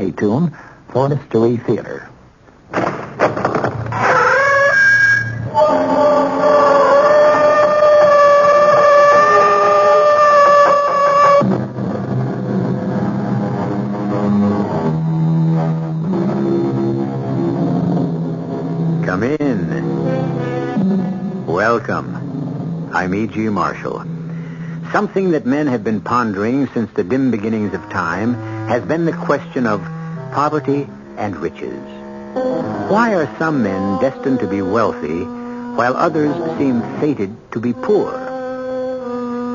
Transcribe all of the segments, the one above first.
Stay tuned for Mystery Theater. Come in. Welcome. I'm E.G. Marshall. Something that men have been pondering since the dim beginnings of time has been the question of poverty and riches. Why are some men destined to be wealthy while others seem fated to be poor?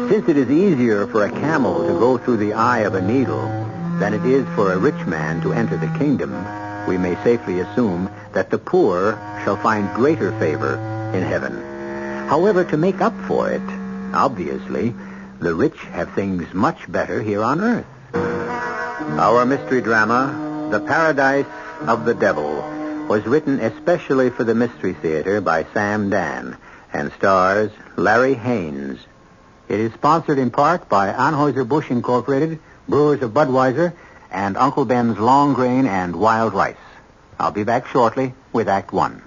Since it is easier for a camel to go through the eye of a needle than it is for a rich man to enter the kingdom, we may safely assume that the poor shall find greater favor in heaven. However, to make up for it, obviously, the rich have things much better here on earth. Our mystery drama, The Paradise of the Devil, was written especially for the Mystery Theater by Sam Dan and stars Larry Haynes. It is sponsored in part by Anheuser-Busch Incorporated, Brewers of Budweiser, and Uncle Ben's Long Grain and Wild Rice. I'll be back shortly with Act One.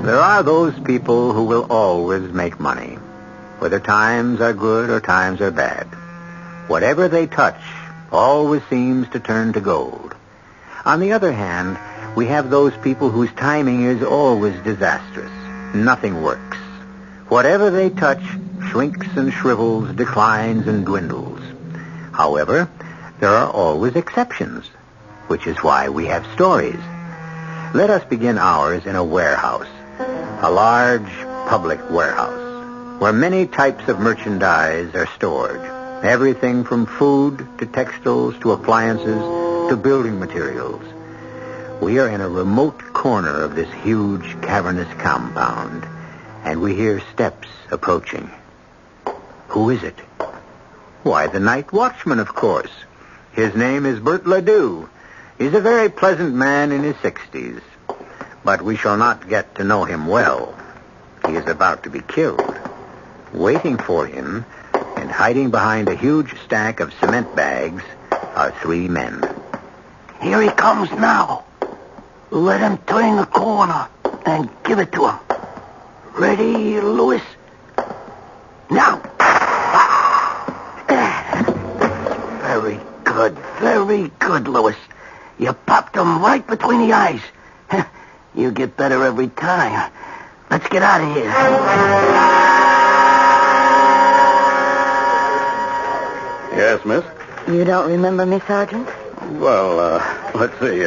There are those people who will always make money, whether times are good or times are bad. Whatever they touch always seems to turn to gold. On the other hand, we have those people whose timing is always disastrous. Nothing works. Whatever they touch shrinks and shrivels, declines and dwindles. However, there are always exceptions, which is why we have stories. Let us begin ours in a warehouse. A large public warehouse where many types of merchandise are stored. Everything from food to textiles to appliances to building materials. We are in a remote corner of this huge cavernous compound, and we hear steps approaching. Who is it? Why, the night watchman, of course. His name is Bert Ledoux. He's a very pleasant man in his 60s. But we shall not get to know him well. He is about to be killed. Waiting for him, and hiding behind a huge stack of cement bags, are three men. Here he comes now. Let him turn the corner and give it to him. Ready, Louis? Now. Very good, Louis. You popped him right between the eyes. You get better every time. Let's get out of here. Yes, miss? You don't remember me, Sergeant? Well, let's see.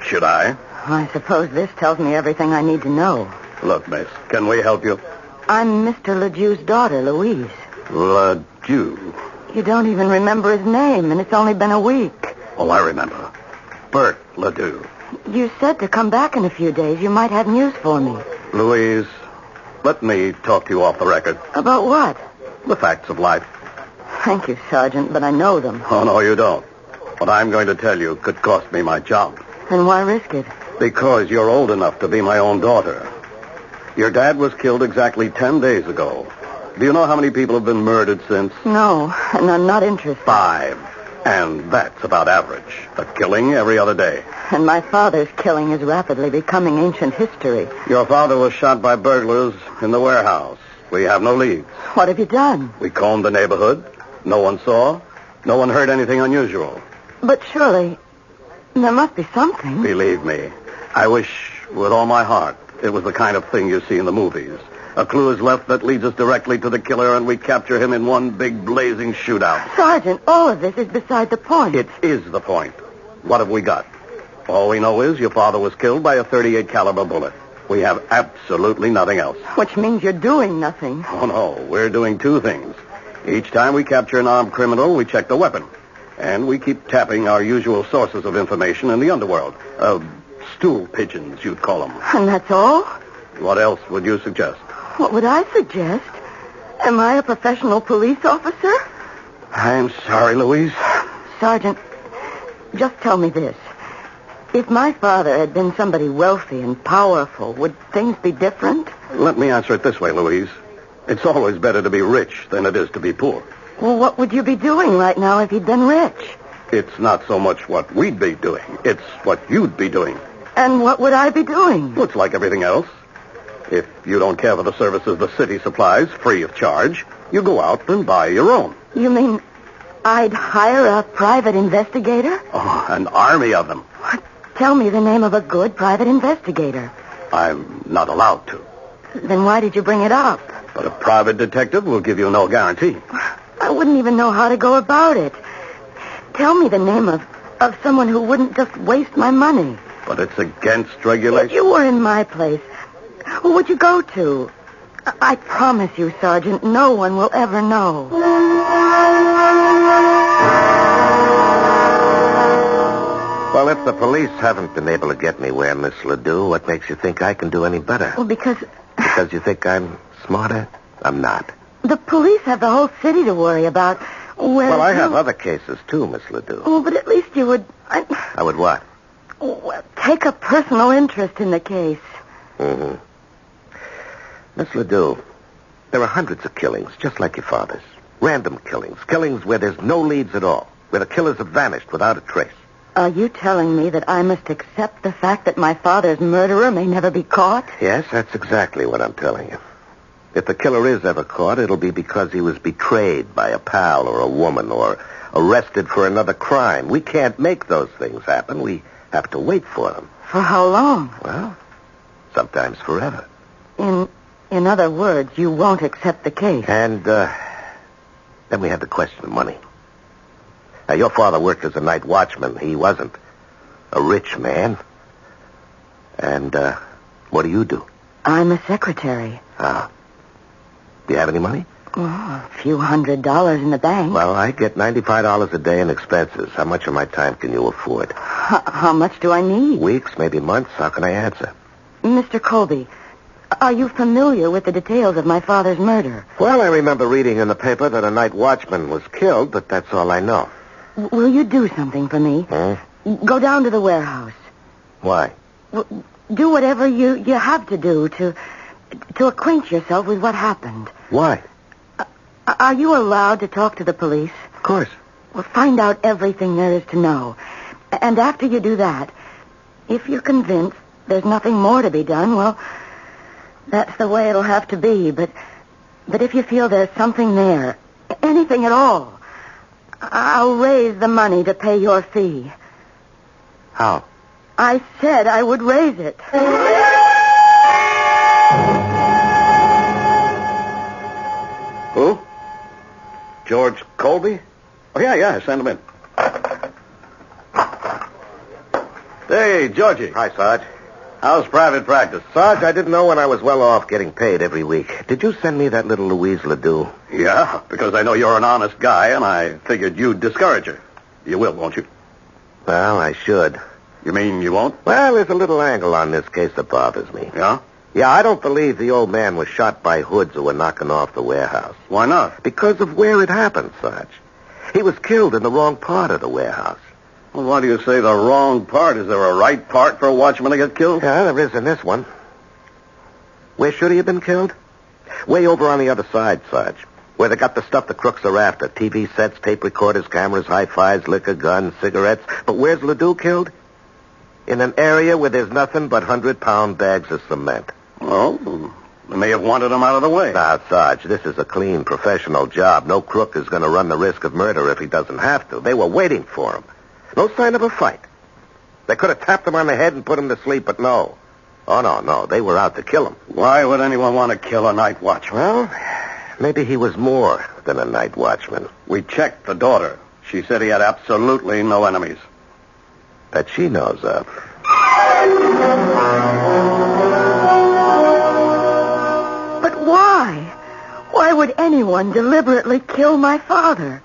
Should I? I suppose this tells me everything I need to know. Look, miss, can we help you? I'm Mr. Ledoux's daughter, Louise. Ledoux. You don't even remember his name, and it's only been a week. Oh, I remember. Bert Ledoux. You said to come back in a few days. You might have news for me. Louise, let me talk to you off the record. About what? The facts of life. Thank you, Sergeant, but I know them. Oh, no, you don't. What I'm going to tell you could cost me my job. And why risk it? Because you're old enough to be my own daughter. Your dad was killed exactly 10 days ago. Do you know how many people have been murdered since? No, and I'm not interested. 5. And that's about average. A killing every other day. And my father's killing is rapidly becoming ancient history. Your father was shot by burglars in the warehouse. We have no leads. What have you done? We combed the neighborhood. No one saw. No one heard anything unusual. But surely, there must be something. Believe me, I wish with all my heart it was the kind of thing you see in the movies. A clue is left that leads us directly to the killer, and we capture him in one big blazing shootout. Sergeant, all of this is beside the point. It is the point. What have we got? All we know is your father was killed by a .38 caliber bullet. We have absolutely nothing else. Which means you're doing nothing. Oh, no. We're doing two things. Each time we capture an armed criminal, we check the weapon. And we keep tapping our usual sources of information in the underworld. Stool pigeons, you'd call them. And that's all? What else would you suggest? What would I suggest? Am I a professional police officer? I'm sorry, Louise. Sergeant, just tell me this. If my father had been somebody wealthy and powerful, would things be different? Let me answer it this way, Louise. It's always better to be rich than it is to be poor. Well, what would you be doing right now if you'd been rich? It's not so much what we'd be doing. It's what you'd be doing. And what would I be doing? Well, it's like everything else. If you don't care for the services the city supplies free of charge, you go out and buy your own. You mean I'd hire a private investigator? Oh, an army of them. What? Tell me the name of a good private investigator. I'm not allowed to. Then why did you bring it up? But a private detective will give you no guarantee. I wouldn't even know how to go about it. Tell me the name of someone who wouldn't just waste my money. But it's against regulation. If you were in my place, who would you go to? I promise you, Sergeant, no one will ever know. Well, if the police haven't been able to get me where, Miss Ledoux, what makes you think I can do any better? Well, because you think I'm smarter? I'm not. the police have the whole city to worry about. Well, I have other cases, too, Miss Ledoux. Oh, but at least you would... I would what? Well, take a personal interest in the case. Mm-hmm. Miss Ledoux, there are hundreds of killings, just like your father's. Random killings. Killings where there's no leads at all. Where the killers have vanished without a trace. Are you telling me that I must accept the fact that my father's murderer may never be caught? Yes, that's exactly what I'm telling you. If the killer is ever caught, it'll be because he was betrayed by a pal or a woman or arrested for another crime. We can't make those things happen. We have to wait for them. For how long? Well, sometimes forever. In other words, you won't accept the case. And then we have the question of money. Now, your father worked as a night watchman. He wasn't a rich man. And what do you do? I'm a secretary. Ah. Do you have any money? Oh, a few $100 in the bank. Well, I get $95 a day in expenses. How much of my time can you afford? How much do I need? Weeks, maybe months. How can I answer? Mr. Colby, are you familiar with the details of my father's murder? Well, I remember reading in the paper that a night watchman was killed, but that's all I know. Will you do something for me? Go down to the warehouse. Why? Do whatever you have to do to acquaint yourself with what happened. Why? Are you allowed to talk to the police? Of course. Well, find out everything there is to know. And after you do that, if you're convinced there's nothing more to be done, well, that's the way it'll have to be. But if you feel there's something there, anything at all, I'll raise the money to pay your fee. How? I said I would raise it. Who? George Colby? Oh, yeah, send him in. Hey, Georgie. Hi, Sarge. How's private practice? Sarge, I didn't know when I was well off getting paid every week. Did you send me that little Louise Ledoux? Yeah, because I know you're an honest guy, and I figured you'd discourage her. You will, won't you? Well, I should. You mean you won't? Well, there's a little angle on this case that bothers me. Yeah? Yeah, I don't believe the old man was shot by hoods who were knocking off the warehouse. Why not? Because of where it happened, Sarge. He was killed in the wrong part of the warehouse. Well, why do you say the wrong part? Is there a right part for a watchman to get killed? Yeah, there is in this one. Where should he have been killed? Way over on the other side, Sarge. Where they got the stuff the crooks are after. TV sets, tape recorders, cameras, hi-fis, liquor, guns, cigarettes. But where's Ledoux killed? In an area where there's nothing but 100-pound bags of cement. Well, they may have wanted him out of the way. Now, Sarge, this is a clean, professional job. No crook is going to run the risk of murder if he doesn't have to. They were waiting for him. No sign of a fight. They could have tapped him on the head and put him to sleep, but no. Oh, no. They were out to kill him. Why would anyone want to kill a night watchman? Well, maybe he was more than a night watchman. We checked the daughter. She said he had absolutely no enemies. That she knows of. But why? Why would anyone deliberately kill my father?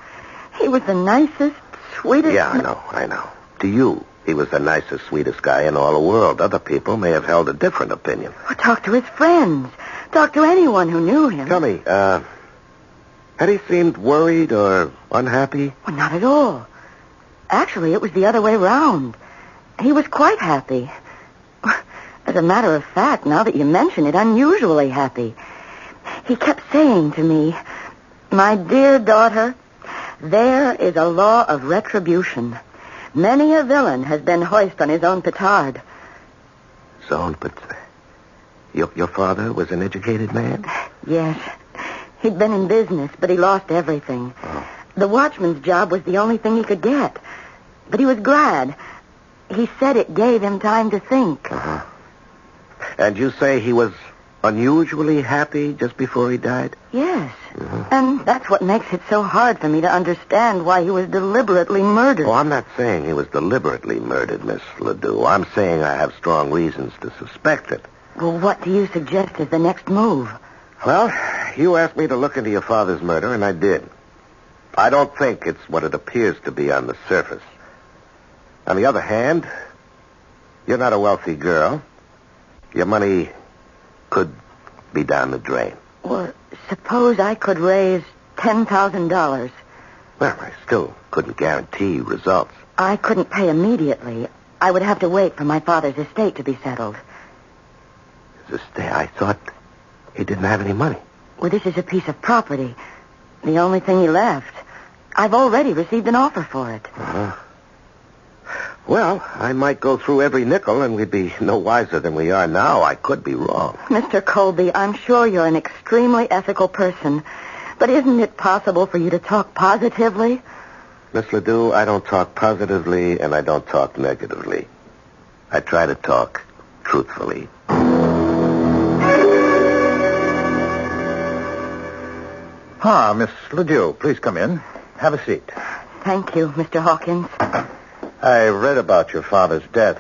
He was the nicest, sweetest... Yeah, I know. To you, he was the nicest, sweetest guy in all the world. Other people may have held a different opinion. Well, talk to his friends. Talk to anyone who knew him. Tell me, had he seemed worried or unhappy? Well, not at all. Actually, it was the other way round. He was quite happy. As a matter of fact, now that you mention it, unusually happy. He kept saying to me, "My dear daughter, there is a law of retribution. Many a villain has been hoist on his own petard." So, but your father was an educated man? Yes. He'd been in business, but he lost everything. Oh. The watchman's job was the only thing he could get. But he was glad. He said it gave him time to think. Uh-huh. And you say he was unusually happy just before he died? Yes. And that's what makes it so hard for me to understand why he was deliberately murdered. Oh, I'm not saying he was deliberately murdered, Miss Ledoux. I'm saying I have strong reasons to suspect it. Well, what do you suggest is the next move? Well, you asked me to look into your father's murder, and I did. I don't think it's what it appears to be on the surface. On the other hand, you're not a wealthy girl. Your money could be down the drain. Well, suppose I could raise $10,000. Well, I still couldn't guarantee results. I couldn't pay immediately. I would have to wait for my father's estate to be settled. His estate? I thought he didn't have any money. Well, this is a piece of property. The only thing he left. I've already received an offer for it. Uh-huh. Well, I might go through every nickel and we'd be no wiser than we are now. I could be wrong. Mr. Colby, I'm sure you're an extremely ethical person, but isn't it possible for you to talk positively? Miss Ledoux, I don't talk positively and I don't talk negatively. I try to talk truthfully. Ah, Miss Ledoux, please come in. Have a seat. Thank you, Mr. Hawkins. I read about your father's death.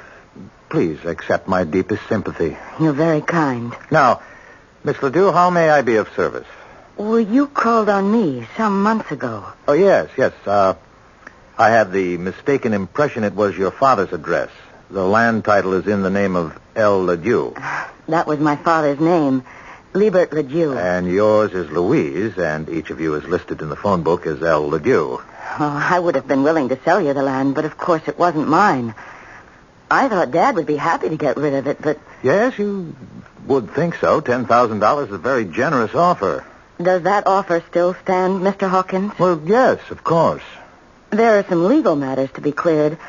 Please accept my deepest sympathy. You're very kind. Now, Miss Ledoux, how may I be of service? Well, you called on me some months ago. Oh, yes. I had the mistaken impression it was your father's address. The land title is in the name of L. Ledoux. That was my father's name, Liebert Ledoux. And yours is Louise, and each of you is listed in the phone book as L. Ledoux. Oh, I would have been willing to sell you the land, but of course it wasn't mine. I thought Dad would be happy to get rid of it, but... Yes, you would think so. $10,000 is a very generous offer. Does that offer still stand, Mr. Hawkins? Well, yes, of course. There are some legal matters to be cleared.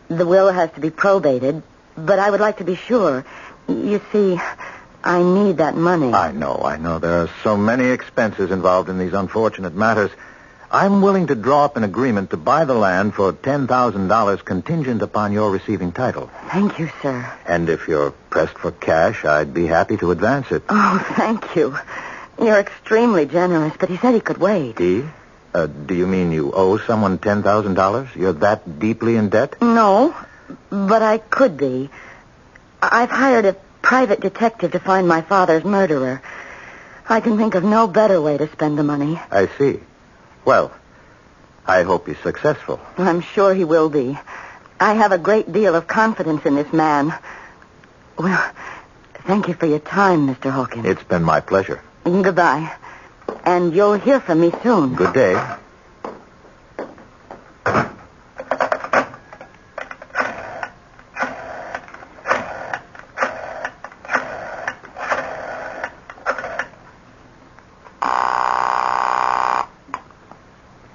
The will has to be probated, but I would like to be sure. You see, I need that money. I know. There are so many expenses involved in these unfortunate matters. I'm willing to draw up an agreement to buy the land for $10,000 contingent upon your receiving title. Thank you, sir. And if you're pressed for cash, I'd be happy to advance it. Oh, thank you. You're extremely generous, but he said he could wait. He? Do you mean you owe someone $10,000? You're that deeply in debt? No, but I could be. I've hired a private detective to find my father's murderer. I can think of no better way to spend the money. I see. Well, I hope he's successful. I'm sure he will be. I have a great deal of confidence in this man. Well, thank you for your time, Mr. Hawkins. It's been my pleasure. Goodbye. And you'll hear from me soon. Good day.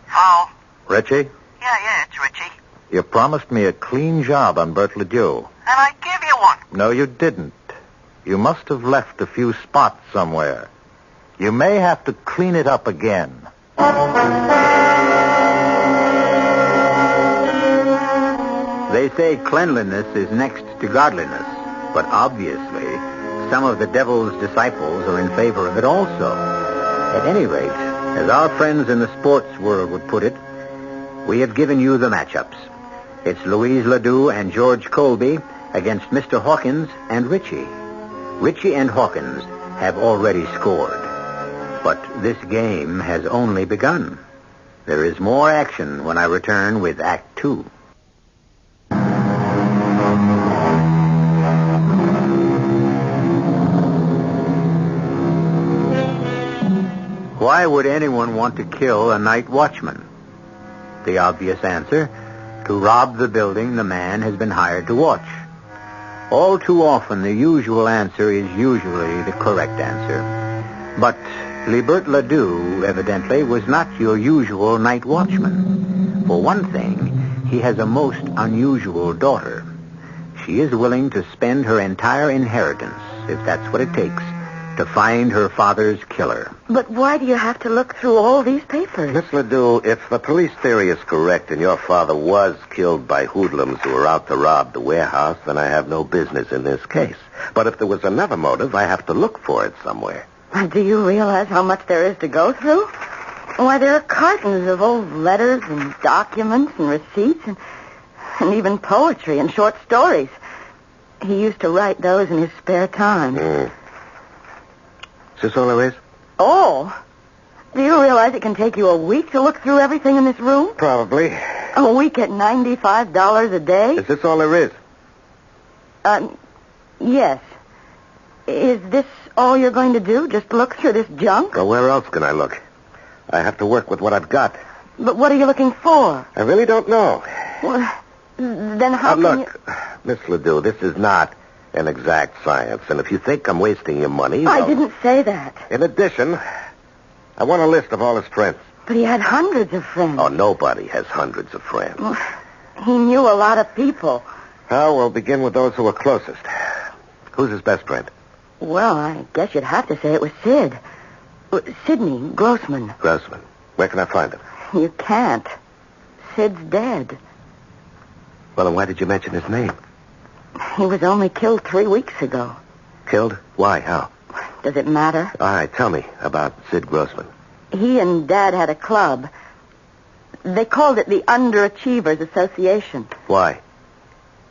Hello? Richie? Yeah, it's Richie. You promised me a clean job on Bert Ledoux. And I give you one. No, you didn't. You must have left a few spots somewhere. You may have to clean it up again. They say cleanliness is next to godliness, but obviously some of the devil's disciples are in favor of it also. At any rate, as our friends in the sports world would put it, we have given you the matchups. It's Louise Ledoux and George Colby against Mr. Hawkins and Richie. Richie and Hawkins have already scored. But this game has only begun. There is more action when I return with Act 2. Why would anyone want to kill a night watchman? The obvious answer, to rob the building the man has been hired to watch. All too often, the usual answer is usually the correct answer. But Libert Ledoux, evidently, was not your usual night watchman. For one thing, he has a most unusual daughter. She is willing to spend her entire inheritance, if that's what it takes, to find her father's killer. But why do you have to look through all these papers? Miss Ledoux, if the police theory is correct and your father was killed by hoodlums who were out to rob the warehouse, then I have no business in this case. But if there was another motive, I have to look for it somewhere. Do you realize how much there is to go through? Why, there are cartons of old letters and documents and receipts and even poetry and short stories. He used to write those in his spare time. Is this all there is? Oh, do you realize it can take you a week to look through everything in this room? Probably. A week at $95 a day? Is this all there is? Yes. Is this all you're going to do? Just look through this junk? Well, where else can I look? I have to work with what I've got. But what are you looking for? I really don't know. Well, then how can look, Miss Ledoux, this is not an exact science, and if you think I'm wasting your money... I didn't say that. In addition, I want a list of all his friends. But he had hundreds of friends. Oh, nobody has hundreds of friends. Well, he knew a lot of people. Oh, we'll begin with those who are closest. Who's his best friend? Well, I guess you'd have to say it was Sid. Sidney Grossman. Grossman. Where can I find him? You can't. Sid's dead. Well, then why did you mention his name? He was only killed 3 weeks ago. Killed? Why? How? Does it matter? All right, tell me about Sid Grossman. He and Dad had a club. They called it the Underachievers Association. Why?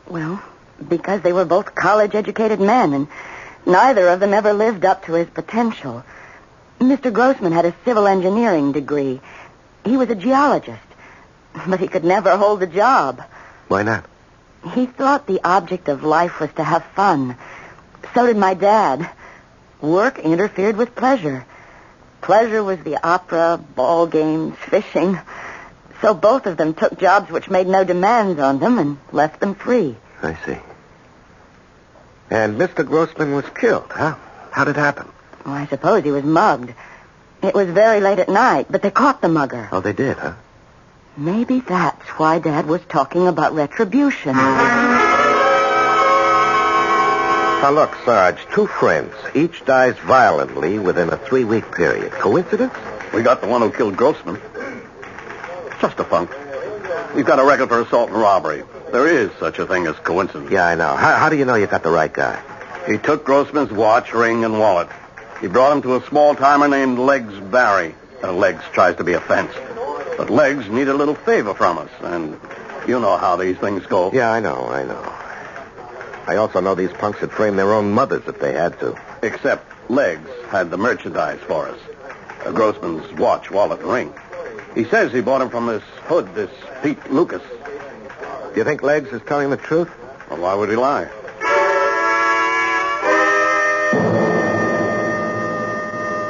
Well, because they were both college-educated men, and neither of them ever lived up to his potential. Mr. Grossman had a civil engineering degree. He was a geologist, but he could never hold a job. Why not? He thought the object of life was to have fun. So did my dad. Work interfered with pleasure. Pleasure was the opera, ball games, fishing. So both of them took jobs which made no demands on them and left them free. I see. And Mr. Grossman was killed, huh? How did it happen? Well, I suppose he was mugged. It was very late at night, but they caught the mugger. Oh, they did, huh? Maybe that's why Dad was talking about retribution. Now, look, Sarge, 2 friends. Each dies violently within a 3-week period. Coincidence? We got the one who killed Grossman. Just a punk. He's got a record for assault and robbery. There is such a thing as coincidence. Yeah, I know. How do you know you got the right guy? He took Grossman's watch, ring, and wallet. He brought him to a small-timer named Legs Barry. Legs tries to be a fence. But Legs need a little favor from us, and you know how these things go. Yeah, I know. I also know these punks would frame their own mothers if they had to. Except Legs had the merchandise for us. Grossman's watch, wallet, and ring. He says he bought him from this hood, this Pete Lucas. Do you think Legs is telling the truth? Well, why would he lie?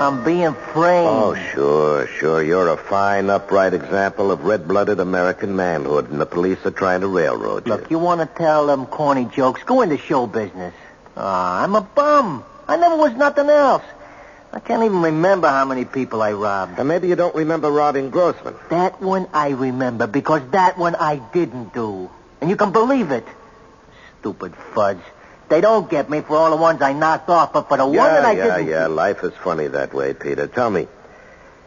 I'm being framed. Oh, sure. You're a fine, upright example of red-blooded American manhood, and the police are trying to railroad you. Look, you want to tell them corny jokes? Go into show business. I'm a bum. I never was nothing else. I can't even remember how many people I robbed. And maybe you don't remember robbing Grossman. That one I remember, because that one I didn't do. And you can believe it. Stupid fudge. They don't get me for all the ones I knocked off, but for the one that I didn't... Yeah, life is funny that way, Peter. Tell me,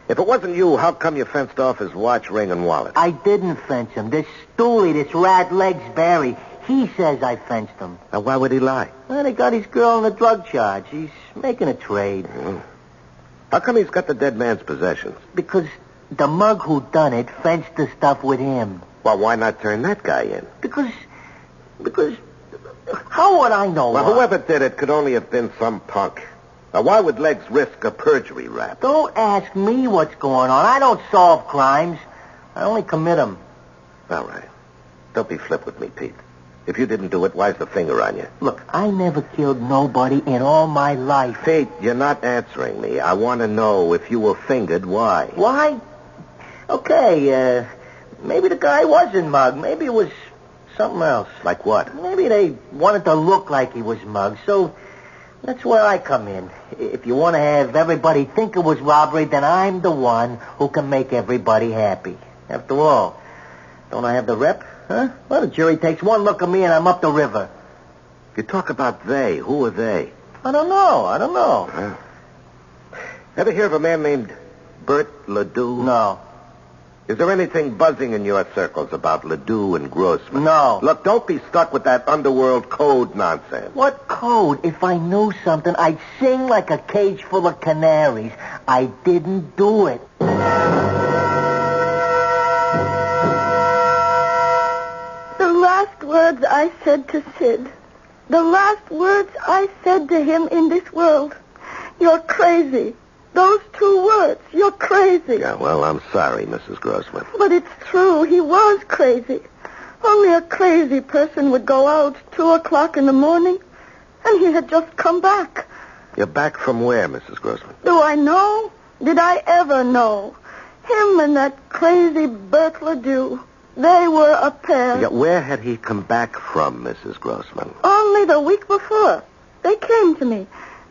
if it wasn't you, how come you fenced off his watch, ring, and wallet? I didn't fence him. This stoolie, this rat Legs Barry, he says I fenced him. Now, why would he lie? Well, they got his girl on a drug charge. He's making a trade. Mm. How come he's got the dead man's possessions? Because the mug who done it fenced the stuff with him. Well, why not turn that guy in? Because... How would I know? Well, whoever did it could only have been some punk. Now, why would Legs risk a perjury rap? Don't ask me what's going on. I don't solve crimes. I only commit them. All right. Don't be flip with me, Pete. If you didn't do it, why's the finger on you? Look, I never killed nobody in all my life. Pete, you're not answering me. I want to know if you were fingered, why? Why? Okay, maybe the guy wasn't mugged. Maybe it was something else. Like what? Maybe they wanted to look like he was mugged, so That's where I come in. If you want to have everybody think it was robbery, then I'm the one who can make everybody happy. After all, don't I have the rep? Huh? Well, the jury takes one look at me and I'm up the river. You talk about they. Who are they? I don't know. Ever hear of a man named Bert Ledoux? No. Is there anything buzzing in your circles about Ledoux and Grossman? No. Look, don't be stuck with that underworld code nonsense. What code? If I knew something, I'd sing like a cage full of canaries. I didn't do it. The last words I said to Sid, the last words I said to him in this world, you're crazy. Those 2 words, you're crazy. Yeah, well, I'm sorry, Mrs. Grossman. But it's true, he was crazy. Only a crazy person would go out 2 o'clock in the morning, and he had just come back. You're back from where, Mrs. Grossman? Do I know? Did I ever know? Him and that crazy Bert Ledoux, they were a pair. Yeah, where had he come back from, Mrs. Grossman? Only the week before. They came to me.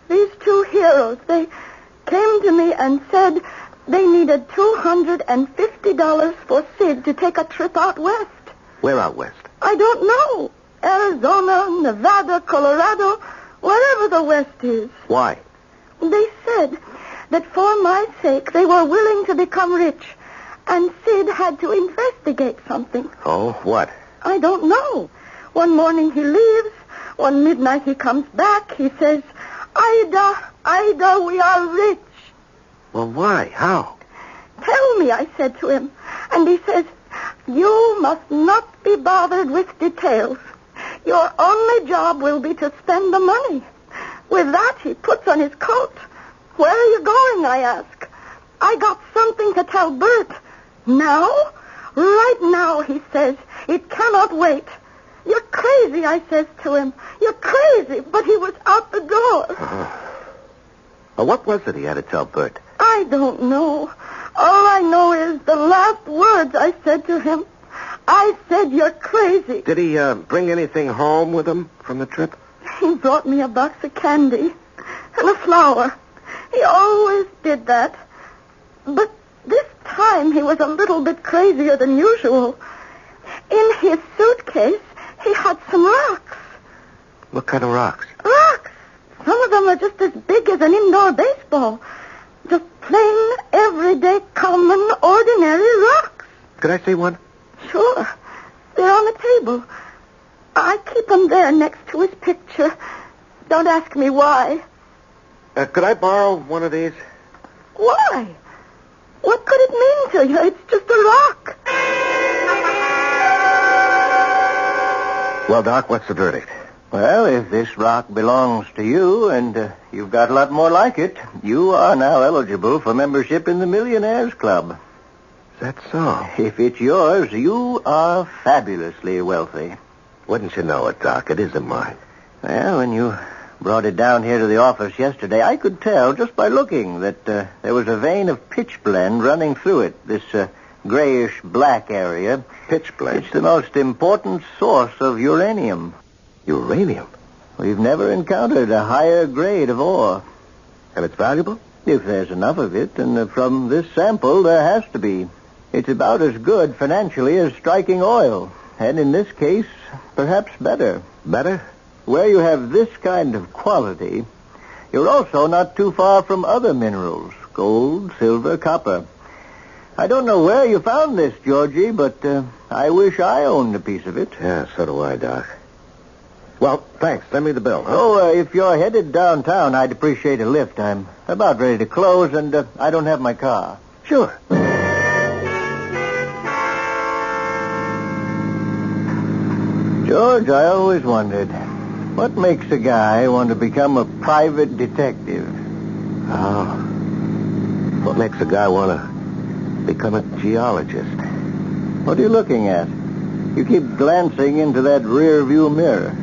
These 2 heroes, they came to me and said they needed $250 for Sid to take a trip out west. Where out west? I don't know. Arizona, Nevada, Colorado, wherever the west is. Why? They said that for my sake they were willing to become rich, and Sid had to investigate something. Oh, what? I don't know. One morning he leaves. One midnight he comes back. He says, Ida, we are rich. Well, why? How? Tell me, I said to him. And he says, you must not be bothered with details. Your only job will be to spend the money. With that, he puts on his coat. Where are you going, I ask. I got something to tell Bert. Now? Right now, he says. It cannot wait. You're crazy, I says to him. You're crazy, but he was out the door. Well, what was it he had to tell Bert? I don't know. All I know is the last words I said to him. I said, you're crazy. Did he bring anything home with him from the trip? He brought me a box of candy and a flower. He always did that. But this time he was a little bit crazier than usual. In his suitcase, he had some rocks. What kind of rocks? Rocks. Some of them are just as big as an indoor baseball. Just plain, everyday, common, ordinary rocks. Could I see one? Sure. They're on the table. I keep them there next to his picture. Don't ask me why. Could I borrow one of these? Why? What could it mean to you? It's just a rock. Well, Doc, what's the verdict? Well, if this rock belongs to you and you've got a lot more like it, you are now eligible for membership in the Millionaires Club. Is that so? If it's yours, you are fabulously wealthy. Wouldn't you know it, Doc? It isn't mine. Well, when you brought it down here to the office yesterday, I could tell just by looking that there was a vein of pitch blende running through it, this grayish-black area. Pitch blende? It's the most important source of uranium. Uranium? We've never encountered a higher grade of ore. And it's valuable? If there's enough of it, and from this sample, there has to be. It's about as good financially as striking oil. And in this case, perhaps better. Better? Where you have this kind of quality, you're also not too far from other minerals. Gold, silver, copper. I don't know where you found this, Georgie, but I wish I owned a piece of it. Yeah, so do I, Doc. Well, thanks. Send me the bill, huh? Oh, if you're headed downtown, I'd appreciate a lift. I'm about ready to close, and I don't have my car. Sure. George, I always wondered, what makes a guy want to become a private detective? Oh. What makes a guy want to become a geologist? What are you looking at? You keep glancing into that rear view mirror.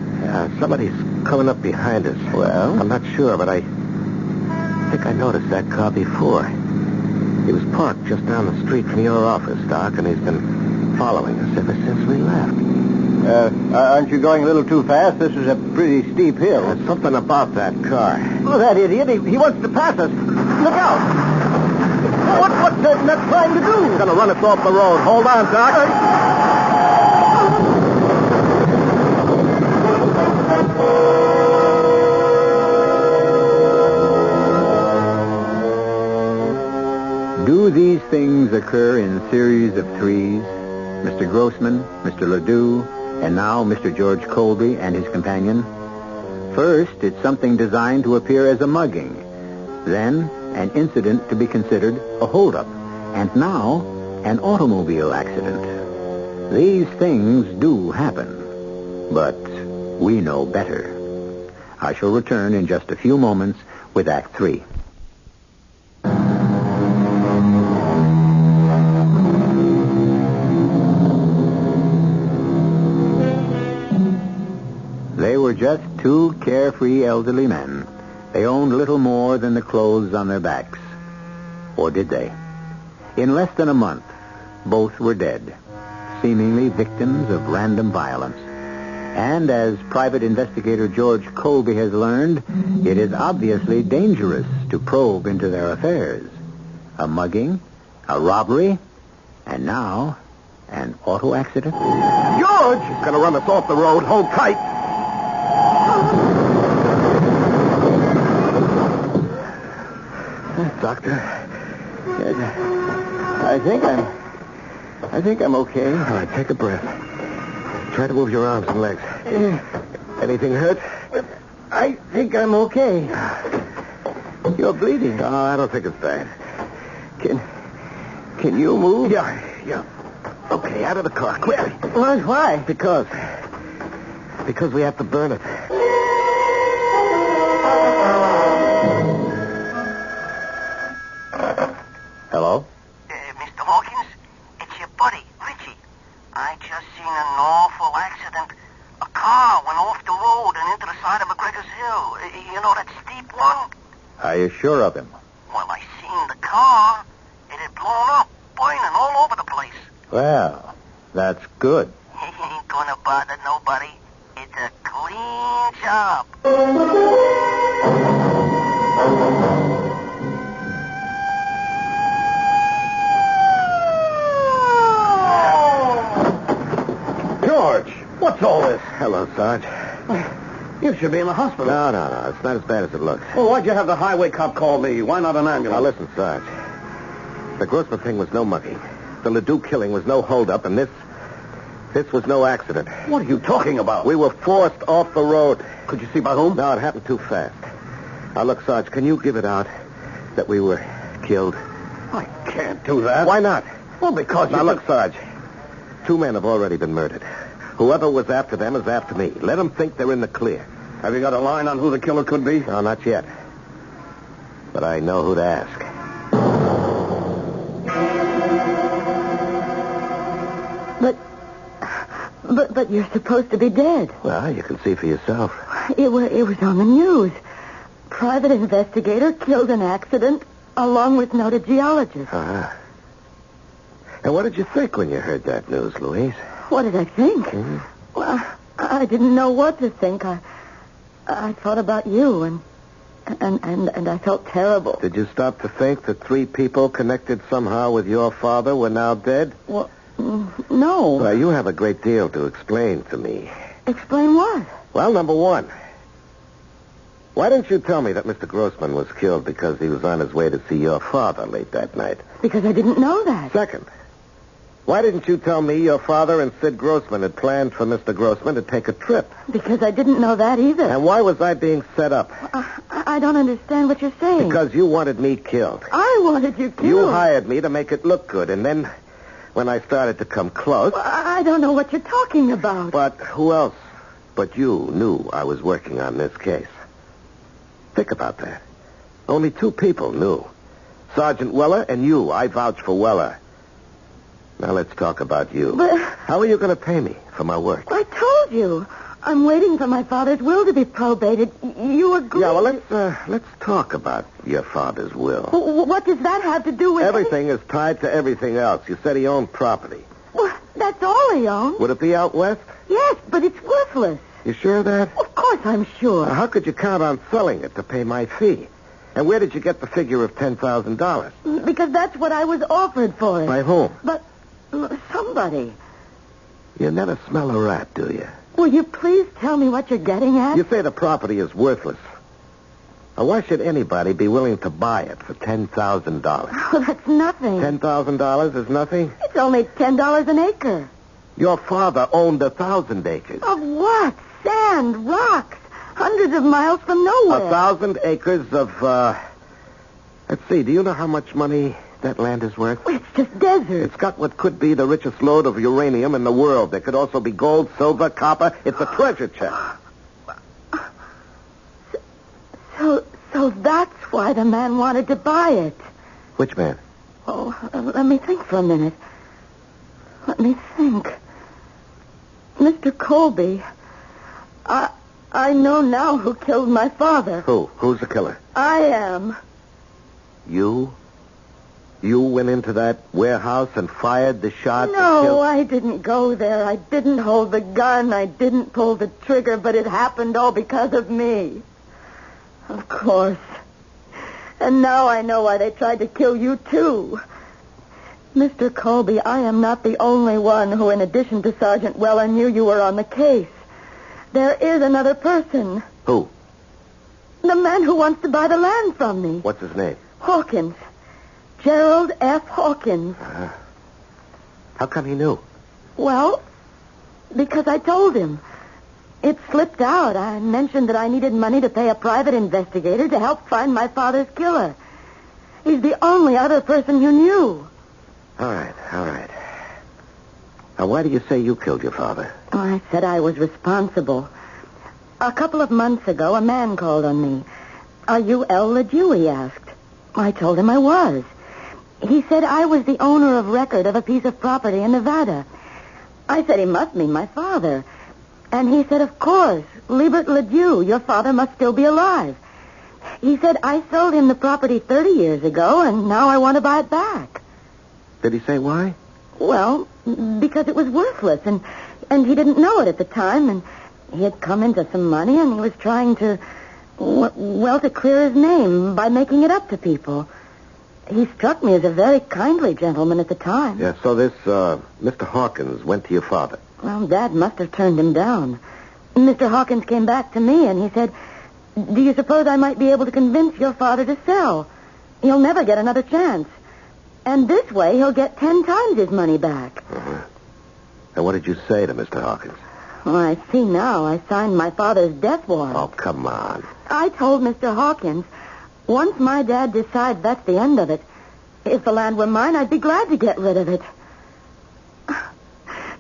Somebody's coming up behind us. Well? I'm not sure, but I think I noticed that car before. He was parked just down the street from your office, Doc, and he's been following us ever since we left. Aren't you going a little too fast? This is a pretty steep hill. There's something about that car. Oh, that idiot. He wants to pass us. Look out. What's that nut trying to do? He's going to run us off the road. Hold on, Doc. Do these things occur in series of threes? Mr. Grossman, Mr. Ledoux, and now Mr. George Colby and his companion? First, it's something designed to appear as a mugging. Then, an incident to be considered a holdup. And now, an automobile accident. These things do happen. But we know better. I shall return in just a few moments with Act 3. They were just two carefree elderly men. They owned little more than the clothes on their backs. Or did they? In less than a month, both were dead, seemingly victims of random violence. And as Private Investigator George Colby has learned, it is obviously dangerous to probe into their affairs. A mugging, a robbery, and now an auto accident. George! He's going to run us off the road. Hold tight. Doctor, I think I'm okay. All right, take a breath. Try to move your arms and legs. Anything hurt? I think I'm okay. You're bleeding. Oh, I don't think it's bad. Can you move? Yeah. Okay, out of the car, quickly. Why? Because we have to burn it. Hello? Mr. Hawkins, it's your buddy, Richie. I just seen an awful accident. A car went off the road and into the side of McGregor's Hill. You know that steep one? Are you sure of him? Well, I seen the car. It had blown up, burning all over the place. Well, that's good. He ain't gonna bother nobody. It's a clean job. George, what's all this? Hello, Sarge. You should be in the hospital. No. It's not as bad as it looks. Well, why'd you have the highway cop call me? Why not an ambulance? Now, listen, Sarge. The Grossman thing was no mugging. The Ledoux killing was no holdup, and this was no accident. What are you talking about? We were forced off the road. Could you see by whom? No, it happened too fast. Now, look, Sarge, can you give it out that we were killed? I can't do that. Why not? Well, because Now, look, Sarge. 2 men have already been murdered. Whoever was after them is after me. Let them think they're in the clear. Have you got a line on who the killer could be? No, not yet. But I know who to ask. But you're supposed to be dead. Well, you can see for yourself. It was on the news. Private investigator killed in accident, along with noted geologist. Uh-huh. And what did you think when you heard that news, Louise? What did I think? Mm-hmm. Well, I didn't know what to think. I thought about you, and I felt terrible. Did you stop to think that 3 people connected somehow with your father were now dead? Well, no. Well, you have a great deal to explain to me. Explain what? Well, number 1. Why didn't you tell me that Mr. Grossman was killed because he was on his way to see your father late that night? Because I didn't know that. Second, why didn't you tell me your father and Sid Grossman had planned for Mr. Grossman to take a trip? Because I didn't know that either. And why was I being set up? I don't understand what you're saying. Because you wanted me killed. I wanted you killed. You hired me to make it look good, and then when I started to come close... Well, I don't know what you're talking about. But who else but you knew I was working on this case? Think about that. Only 2 people knew. Sergeant Weller and you. I vouch for Weller. Now let's talk about you. But... How are you going to pay me for my work? I told you. I'm waiting for my father's will to be probated. You agreed. Yeah, well, let's talk about your father's will. What does that have to do with... Everything is tied to everything else. You said he owned property. Well, that's all he owned. Would it be out west? Yes, But it's worthless. You sure of that? Of course I'm sure. How could you count on selling it to pay my fee? And where did you get the figure of $10,000? Because that's what I was offered for it. By whom? But somebody. You never smell a rat, do you? Will you please tell me what you're getting at? You say the property is worthless. Now, why should anybody be willing to buy it for $10,000? Oh, that's nothing. $10,000 is nothing? It's only $10 an acre. Your father owned 1,000 acres. Of what? Sand, rocks, hundreds of miles from nowhere. 1,000 acres of, let's see, do you know how much money that land is worth? It's just desert. It's got what could be the richest load of uranium in the world. There could also be gold, silver, copper. It's a treasure chest. So that's why the man wanted to buy it. Which man? Oh, let me think for a minute. Let me think. Mr. Colby. I know now who killed my father. Who? Who's the killer? I am. You? You went into that warehouse and fired the shot? No, I didn't go there. I didn't hold the gun. I didn't pull the trigger, but it happened all because of me. Of course. And now I know why they tried to kill you, too. Mr. Colby, I am not the only one who, in addition to Sergeant Weller, knew you were on the case. There is another person. Who? The man who wants to buy the land from me. What's his name? Hawkins. Gerald F. Hawkins. How come he knew? Well, because I told him. It slipped out. I mentioned that I needed money to pay a private investigator to help find my father's killer. He's the only other person who knew. All right. Now, why do you say you killed your father? Oh, I said I was responsible. A couple of months ago, a man called on me. Are you L. LeDew, he asked. I told him I was. He said I was the owner of record of a piece of property in Nevada. I said he must mean my father. And he said, of course, Liebert LeDew, your father must still be alive. He said, I sold him the property 30 years ago, and now I want to buy it back. Did he say why? Well, because it was worthless, and he didn't know it at the time, and he had come into some money, and he was trying to, to clear his name by making it up to people. He struck me as a very kindly gentleman at the time. Yeah, so this, Mr. Hawkins went to your father. Well, Dad must have turned him down. Mr. Hawkins came back to me, and he said, do you suppose I might be able to convince your father to sell? He'll never get another chance. And this way, he'll get 10 times his money back. Uh-huh. And what did you say to Mr. Hawkins? Well, I see now. I signed my father's death warrant. Oh, come on. I told Mr. Hawkins, once my dad decides that's the end of it, if the land were mine, I'd be glad to get rid of it.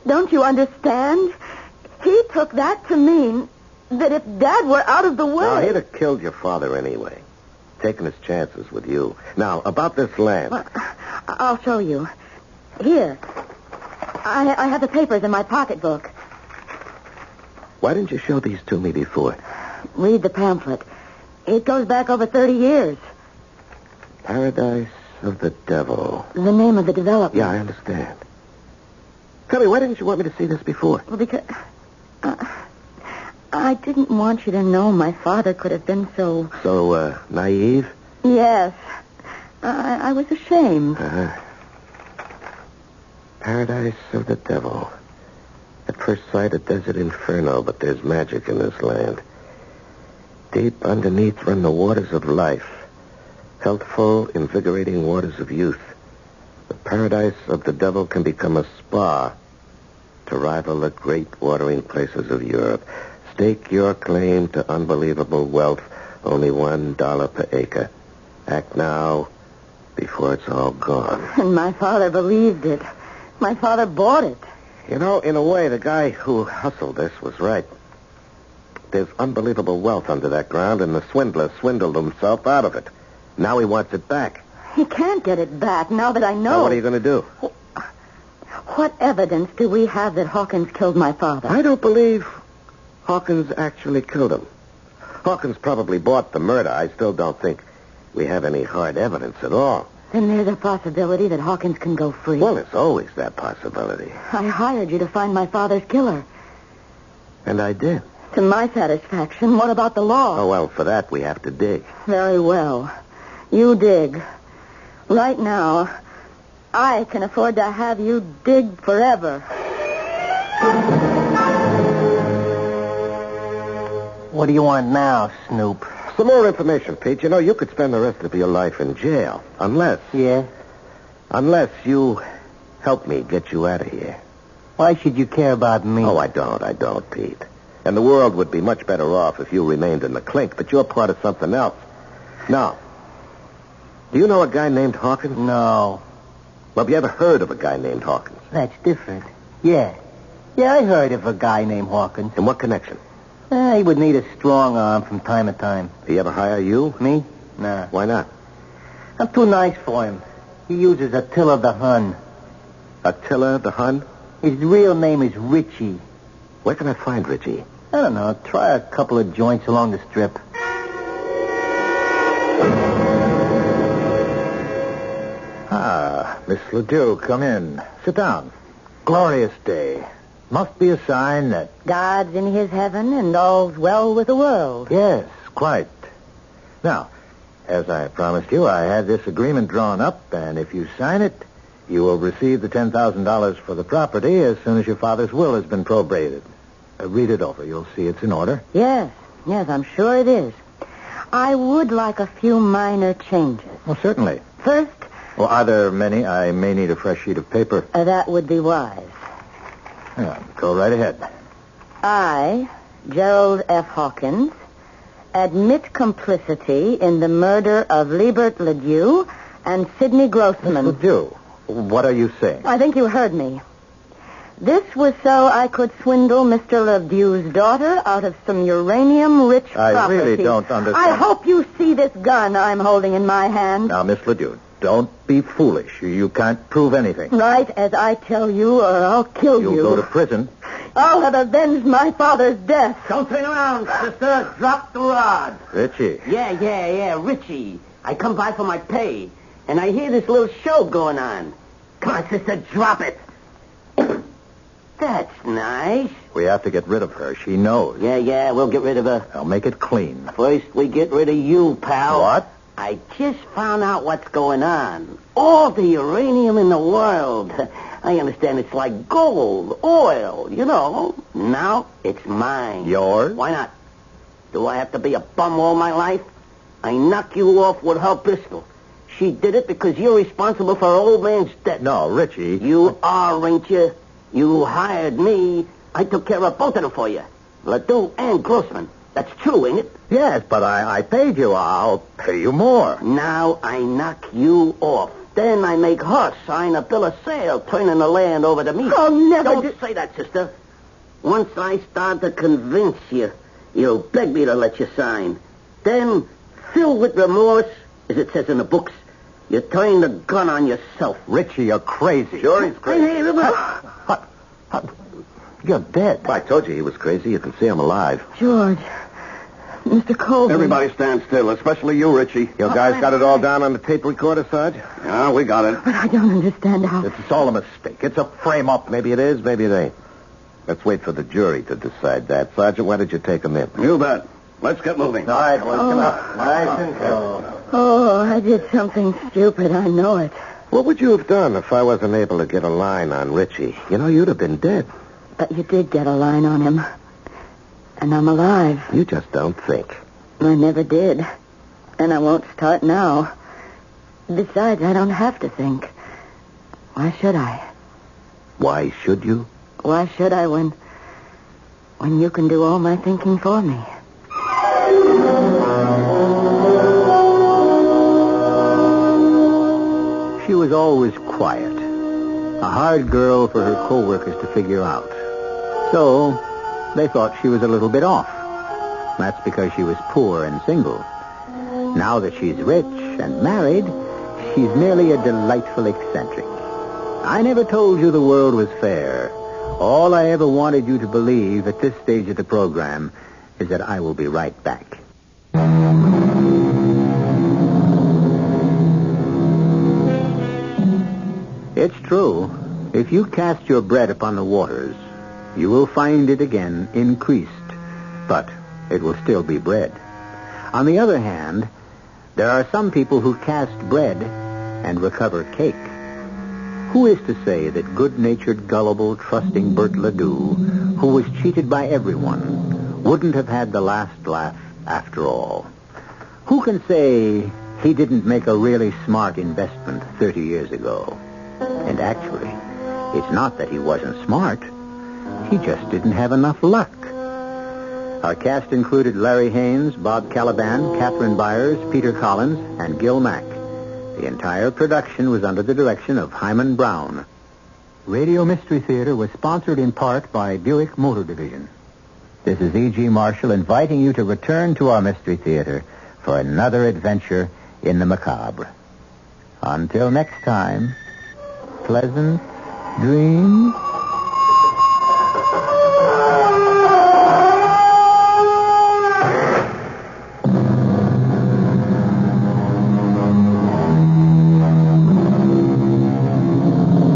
Don't you understand? He took that to mean that if Dad were out of the way... No, he'd have killed your father anyway. Taking his chances with you. Now, about this land... Well, I'll show you. Here. I have the papers in my pocketbook. Why didn't you show these to me before? Read the pamphlet. It goes back over 30 years. Paradise of the Devil. The name of the development. Yeah, I understand. Tell me, why didn't you want me to see this before? Well, because... I didn't want you to know my father could have been so... So, naive? Yes. I was ashamed. Uh-huh. Paradise of the Devil. At first sight, a desert inferno, but there's magic in this land. Deep underneath run the waters of life. Healthful, invigorating waters of youth. The paradise of the devil can become a spa to rival the great watering places of Europe. Stake your claim to unbelievable wealth, only $1 per acre. Act now before it's all gone. And my father believed it. My father bought it. You know, in a way, the guy who hustled this was right. There's unbelievable wealth under that ground, and the swindler swindled himself out of it. Now he wants it back. He can't get it back now that I know. Now, what are you going to do? What evidence do we have that Hawkins killed my father? I don't believe Hawkins actually killed him. Hawkins probably bought the murder. I still don't think we have any hard evidence at all. Then there's a possibility that Hawkins can go free. Well, there's always that possibility. I hired you to find my father's killer. And I did. To my satisfaction. What about the law? Oh, well, for that we have to dig. Very well. You dig. Right now, I can afford to have you dig forever. What do you want now, Snoop? Some more information, Pete. You know, you could spend the rest of your life in jail. Unless you help me get you out of here. Why should you care about me? Oh, I don't, Pete. And the world would be much better off if you remained in the clink, but you're part of something else. Now, do you know a guy named Hawkins? No. Well, have you ever heard of a guy named Hawkins? That's different. Yeah. Yeah, I heard of a guy named Hawkins. In what connection? He would need a strong arm from time to time. He ever hire you? Me? Nah. Why not? I'm too nice for him. He uses Attila the Hun. Attila the Hun? His real name is Richie. Where can I find Richie? I don't know. Try a couple of joints along the strip. Ah, Miss Ledoux, come in. Sit down. Glorious day. Must be a sign that... God's in his heaven and all's well with the world. Yes, quite. Now, as I promised you, I had this agreement drawn up, and if you sign it, you will receive the $10,000 for the property as soon as your father's will has been probated. Read it over. You'll see it's in order. Yes, I'm sure it is. I would like a few minor changes. Well, certainly. First... Well, are there many? I may need a fresh sheet of paper. That would be wise. Yeah, go right ahead. I, Gerald F. Hawkins, admit complicity in the murder of Liebert Ledoux and Sidney Grossman. Miss Ledoux, what are you saying? I think you heard me. This was so I could swindle Mr. Ledoux's daughter out of some uranium-rich property. I really don't understand. I hope you see this gun I'm holding in my hand. Now, Miss Ledoux, don't be foolish. You can't prove anything. Right as I tell you, or I'll kill you. You'll go to prison. I'll have avenged my father's death. Don't turn around, sister. Drop the rod. Richie. Yeah, Richie. I come by for my pay, and I hear this little show going on. Come on, sister, drop it. That's nice. We have to get rid of her. She knows. Yeah, we'll get rid of her. I'll make it clean. First, we get rid of you, pal. What? I just found out what's going on. All the uranium in the world. I understand it's like gold, oil, you know. Now it's mine. Yours? Why not? Do I have to be a bum all my life? I knock you off with her pistol. She did it because you're responsible for her old man's death. No, Richie. You are, ain't you? You hired me. I took care of both of them for you. Ledoux and Grossman. That's true, ain't it? Yes, but I paid you. I'll pay you more. Now I knock you off. Then I make her sign a bill of sale, turning the land over to me. I'll never Don't say that, sister. Once I start to convince you, you'll beg me to let you sign. Then, filled with remorse, as it says in the books, you turn the gun on yourself. Richie, you're crazy. Sure he's crazy. Hey, You're dead. I told you he was crazy. You can see him alive. George, Mr. Colvin. Everybody stand still, especially you, Richie. Your guys got it all down on the tape recorder, Sarge? Yeah, we got it. But I don't understand how... It's all a mistake. It's a frame-up. Maybe it is, maybe it ain't. Let's wait for the jury to decide that. Sergeant, why don't you take him in? You bet. Let's get moving. All right, boys, come on. Nice and slow. Oh, I did something stupid. I know it. What would you have done if I wasn't able to get a line on Richie? You know, you'd have been dead. But you did get a line on him. And I'm alive. You just don't think. I never did. And I won't start now. Besides, I don't have to think. Why should I? Why should you? Why should I when you can do all my thinking for me? She was always quiet. A hard girl for her co-workers to figure out. So, they thought she was a little bit off. That's because she was poor and single. Now that she's rich and married, she's merely a delightful eccentric. I never told you the world was fair. All I ever wanted you to believe at this stage of the program is that I will be right back. It's true. If you cast your bread upon the waters, you will find it again increased, but it will still be bread. On the other hand, there are some people who cast bread and recover cake. Who is to say that good-natured, gullible, trusting Bert Ledoux, who was cheated by everyone, wouldn't have had the last laugh after all? Who can say he didn't make a really smart investment 30 years ago? And actually, it's not that he wasn't smart. He just didn't have enough luck. Our cast included Larry Haynes, Bob Caliban, Catherine Byers, Peter Collins, and Gil Mack. The entire production was under the direction of Himan Brown. Radio Mystery Theater was sponsored in part by Buick Motor Division. This is E.G. Marshall inviting you to return to our Mystery Theater for another adventure in the macabre. Until next time, pleasant dreams.